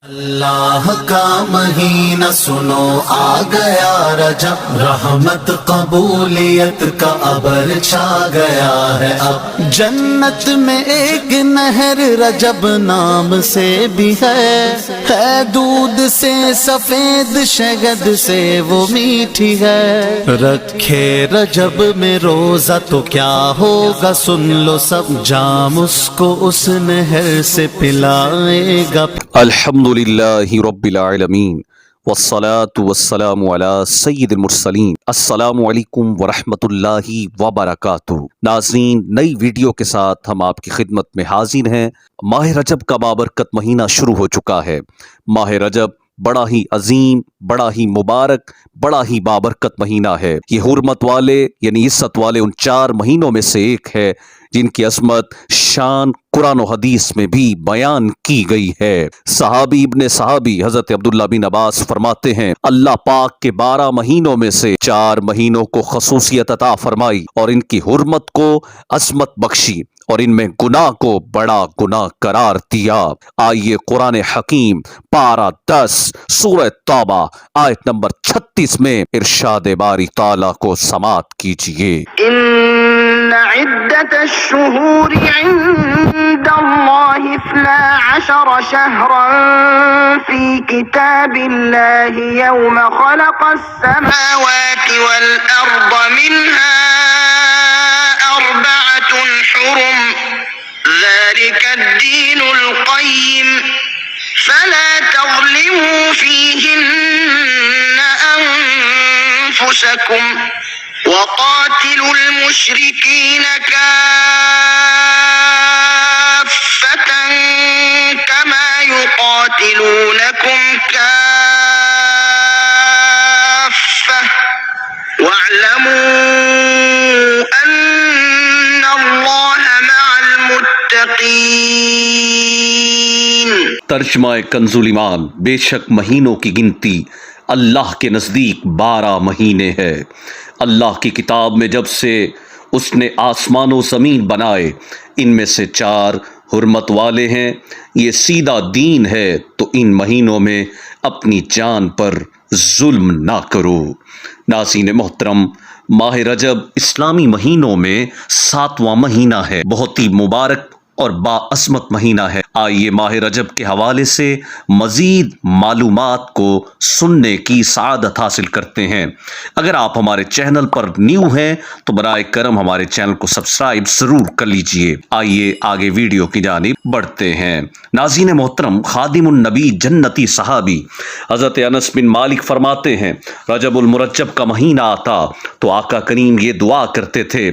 اللہ کا مہینہ سنو آ گیا رجب، رحمت قبولیت کا ابر چھا گیا ہے اب۔ جنت میں ایک نہر رجب نام سے بھی ہے دودھ سے سفید شہد سے وہ میٹھی ہے۔ رکھے رجب میں روزہ تو کیا ہوگا سن لو سب، جام اس کو اس نہر سے پلائے گا۔ الحمدللہ رب العالمین والصلاة والسلام علی سید المرسلین۔ السلام علیکم ورحمۃ اللہ وبرکاتہ۔ ناظرین، نئی ویڈیو کے ساتھ ہم آپ کی خدمت میں حاضر ہیں۔ ماہ رجب کا بابرکت مہینہ شروع ہو چکا ہے۔ ماہ رجب بڑا ہی عظیم، بڑا ہی مبارک، بڑا ہی بابرکت مہینہ ہے۔ یہ حرمت والے یعنی عزت والے ان 4 مہینوں میں سے ایک ہے جن کی عظمت شان قرآن و حدیث میں بھی بیان کی گئی ہے۔ صحابی ابن صحابی حضرت عبداللہ بن عباس فرماتے ہیں، اللہ پاک کے 12 مہینوں میں سے 4 مہینوں کو خصوصیت عطا فرمائی اور ان کی حرمت کو عظمت بخشی اور ان میں گناہ کو بڑا گناہ قرار دیا۔ آئیے قرآن حکیم پارہ 10 سورہ توبہ آیت نمبر 36 میں ارشاد باری تعالیٰ کو سماعت کیجئے۔ إن عدة الشهور عند الله 12 شهرا في كتاب الله يوم خلق السماوات والأرض منها 4 حرم ذلك الدين القيم فلا تظلموا فيهن أنفسكم وقاتلوا المشركين كافة كما يقاتلونكم كافة واعلموا أن الله مع المتقين۔ ترجمہ کنز ایمان، بے شک مہینوں کی گنتی اللہ کے نزدیک 12 مہینے ہے۔ اللہ کی کتاب میں جب سے اس نے آسمان و زمین بنائے ان میں سے 4 حرمت والے ہیں۔ یہ سیدھا دین ہے تو ان مہینوں میں اپنی جان پر ظلم نہ کرو۔ ناظرین محترم، ماہ رجب اسلامی مہینوں میں 7واں مہینہ ہے، بہت ہی مبارک اور باعظمت مہینہ ہے۔ آئیے ماہ رجب کے حوالے سے مزید معلومات کو سننے کی سعادت حاصل کرتے ہیں۔ اگر آپ ہمارے چینل پر نیو ہیں تو برائے کرم ہمارے چینل کو سبسکرائب ضرور کر لیجئے۔ آئیے آگے ویڈیو کی جانب بڑھتے ہیں۔ ناظرین محترم، خادم النبی جنتی صحابی حضرت انس بن مالک فرماتے ہیں، رجب المرجب کا مہینہ آتا تو آقا کریم یہ دعا کرتے تھے،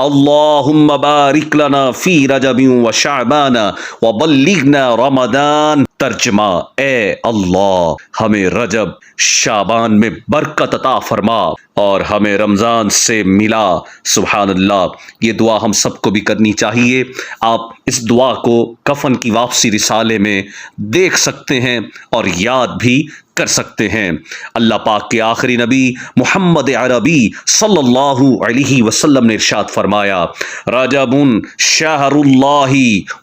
اللہم بارک لنا فی رجب شعبان وبلغنا رمضان۔ ترجمہ، اے اللہ ہمیں رجب شعبان میں برکت عطا فرما اور ہمیں رمضان سے ملا۔ سبحان اللہ، یہ دعا ہم سب کو بھی کرنی چاہیے۔ آپ اس دعا کو کفن کی واپسی رسالے میں دیکھ سکتے ہیں اور یاد بھی کر سکتے ہیں۔ اللہ پاک کے آخری نبی محمد عربی صلی اللہ علیہ وسلم نے ارشاد فرمایا، رجب شہر اللہ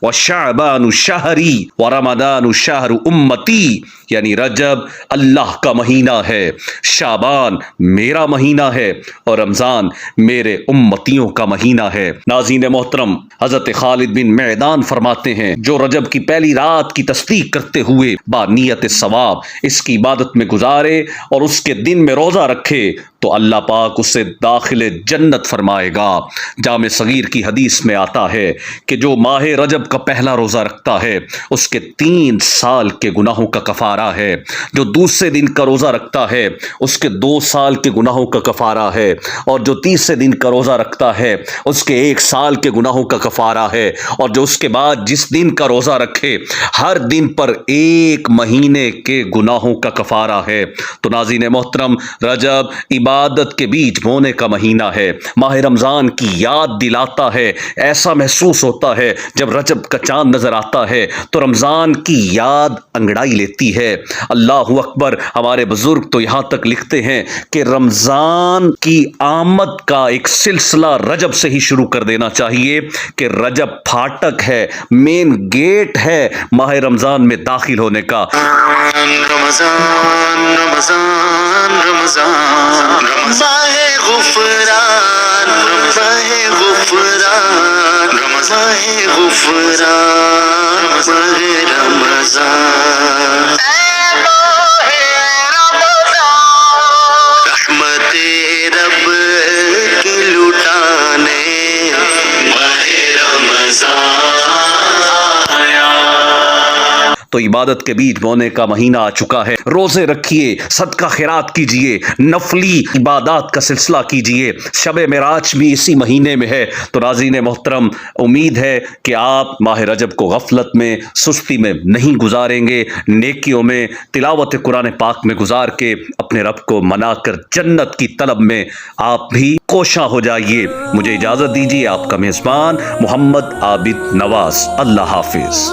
و شعبان شہری و رمضان شہر امتی، یعنی رجب اللہ کا مہینہ ہے، شعبان میرا مہینہ ہے اور رمضان میرے امتیوں کا مہینہ ہے۔ ناظرین محترم، حضرت خالد بن معدان فرماتے ہیں، جو رجب کی پہلی رات کی تصدیق کرتے ہوئے با نیت ثواب اس کی عبادت میں گزارے اور اس کے دن میں روزہ رکھے تو اللہ پاک اسے داخل جنت فرمائے گا۔ جامع صغیر کی حدیث میں آتا ہے کہ جو ماہ رجب کا پہلا روزہ رکھتا ہے اس کے 3 سال کے گناہوں کا کفارہ ہے، جو دوسرے دن کا روزہ رکھتا ہے اس کے 2 سال کے گناہوں کا کفارہ ہے، اور جو تیسرے دن کا روزہ رکھتا ہے اس کے 1 سال کے گناہوں کا کفارہ ہے، اور جو اس کے بعد جس دن کا روزہ رکھے ہر دن پر 1 مہینے کے گناہوں کا کفارہ ہے۔ تو ناظرین محترم، رجب عبادت کے بیج بونے کا مہینہ ہے، ماہ رمضان کی یاد دلاتا ہے۔ ایسا محسوس ہوتا ہے جب رجب کا چاند نظر آتا ہے تو رمضان کی یاد انگڑائی لیتی ہے ہے۔ اللہ اکبر۔ ہمارے بزرگ تو یہاں تک لکھتے ہیں کہ رمضان کی آمد کا ایک سلسلہ رجب سے ہی شروع کر دینا چاہیے، کہ رجب پھاٹک ہے، مین گیٹ ہے ماہ رمضان میں داخل ہونے کا۔ رمضان رمضان رمضان ماہ غفران ماہ غفران ماہ غفران ماہ رمضان رحمت رب کی لٹانے ماہ رمضان تو عبادت کے بیچ بونے کا مہینہ آ چکا ہے۔ روزے رکھیے، صدقہ خیرات کیجئے، نفلی عبادات کا سلسلہ کیجئے۔ شب معراج بھی اسی مہینے میں ہے۔ تو ناظرین محترم، امید ہے کہ آپ ماہ رجب کو غفلت میں، سستی میں نہیں گزاریں گے، نیکیوں میں، تلاوت قرآن پاک میں گزار کے اپنے رب کو منا کر جنت کی طلب میں آپ بھی کوشاں ہو جائیے۔ مجھے اجازت دیجیے، آپ کا میزبان محمد عابد نواز۔ اللہ حافظ۔